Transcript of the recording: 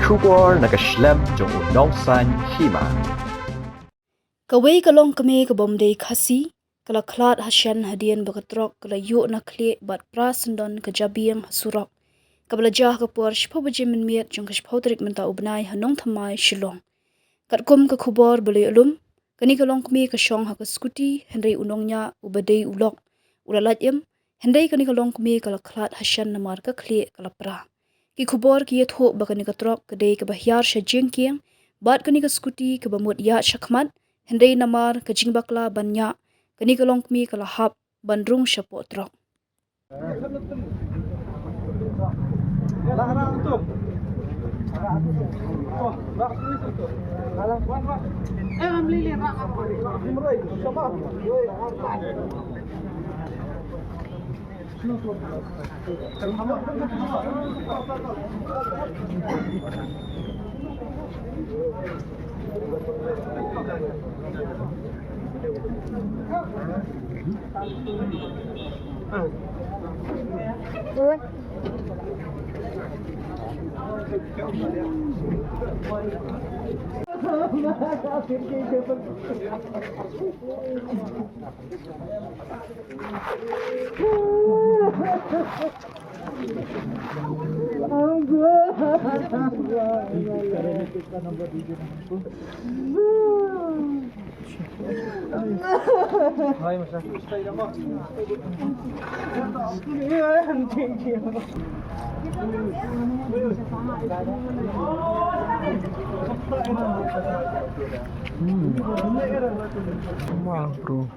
Shubor nakaslem jong unong san hima. Kaway kalong kami kabomday khasi, kala klat hasyan hadian bakatrok kala yuk na kli bat prasendon kajabiyang hasurok. Kabla jah kapur shpo bajim min miet jong kashpo tarik menta ubnay hanong thamay shilong. Katkum ka khubor bali alum, kani kalong kami kasyong haka skuti henry unongnya ubaday ulok. Ulalat yam, henry kani kalong kami kala klat hasyan namar ka kli kala pra. Ki khubor ki yet ho bakani katrok kadai kabahyar sya jengkiang, bat kani ka skuti kabamut ya syakmat, henry namar kajing bakla banyak, kani kalong kami kala hap bandrung syapo trok. Wow, bro.